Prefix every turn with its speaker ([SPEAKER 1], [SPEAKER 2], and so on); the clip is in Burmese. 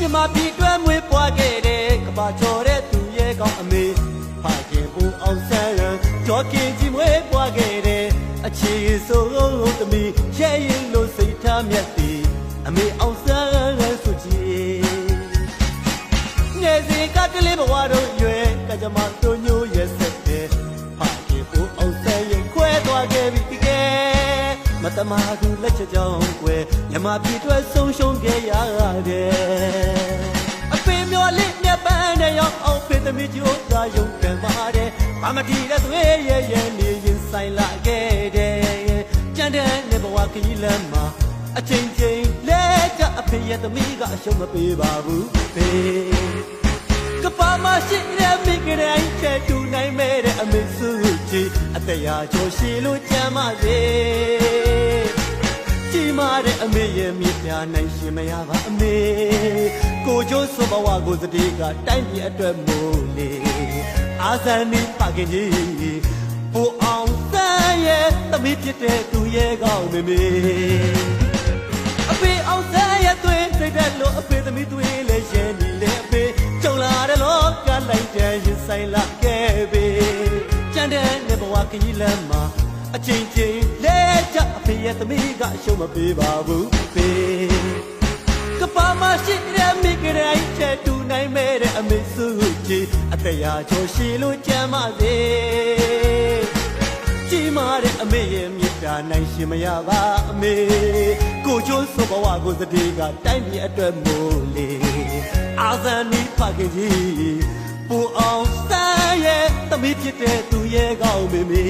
[SPEAKER 1] မြန်မာပြည်တွဲမွေးပွားခဲ့တဲ့ကဘာကျော်တဲ့သူရဲ့ကောင်းအမေဖခင်ပူအောင်ဆန်းရန်ကြောကင်ကြီးမွေးပွားခဲ့တဲ့အခြေစိုးသမီးရဲရင်လို့စိတ်ထားမြတ်သည်အမေအောင်ဆန်းရန်ဆိုကြည်ငယ်စဉ်ကကလေးဘဝတို့ရွယ်ကကြမတို့ညိုရဲ့ဆက်တဲ့ဖခင်ပူအောင်ဆန်းရင်ခွဲသွားခဲ့ပြီတကယ်မတမာသူလက်ချက်ကြောင့်ကွယ်မြန်မာပြည်တွဲဆုံးရှုံးခဲ့ရတယ်အပင်မျောလေးမြတ်ပန်းတဲ့ရောက်အောင်ဖေသမီးကျိုးသာယုံခံပါတယ်ဘာမတီတဲ့သွေးရဲ့ရဲ့နေရင်ဆိုင်လာခဲ့တယ်ကြမ်းတဲ့နေဘဝခရီးလမ်းမှာအချိန်ချင်းလဲကြအဖေရဲ့သမီးကအရှုံးမပေးပါဘူးဖေကပါမရှိတဲ့မိကတိုင်းချဲတူနိုင်မဲ့တဲ့အမေစုကြီးအတရားချိုးရှိလို့ကြမ်းပါစေကြီးမားတဲ့အမေရဲ့မြစ်ပြနိုင်ရှင်မရပါအမေကိုကျိုးဆိုဘဝကိုစတိကတိုင်းပြည်အတွက်မို့လေအာဇန်နီပါခင်ကြီးပူအောင်ဆန်းရဲ့သမီးဖြစ်တဲ့သူရဲ့ကောင်းမေမေအဖေအောင်ဆန်းရဲ့သွေးစိတ်တဲ့လို့အဖေသမီးသွေးလေးရှင်နေလေအဖေကြုံလာတဲ့လောကလိုက်တဲ့ရင်ဆိုင်လာခဲ့ပေကြမ်းတဲ့နေဘဝခရီးလမ်းမှာအချိန်ချင်းလဲကြအဖေရဲ့သမီးကအရှုံးမပေးပါဘူးဖေကပါမရှိတဲ့မိကတိုင်းချဲတူနိုင်မဲ့တဲ့အမေစုကြီးအတရားချိုးရှိလို့ကြမ်းပါစေကြီးမားတဲ့အမေရဲ့မြတ်တာနိုင်ရှင်မရပါအမေကိုချိုးဆိုဘဝကိုစတိကတိုင်းပြည်အတွက်မို့လေအာဇန်နီဖခင်ကြီးပူအောင်ဆန်းရဲ့သမီးဖြစ်တဲ့သူရဲ့ကောင်းမေမေ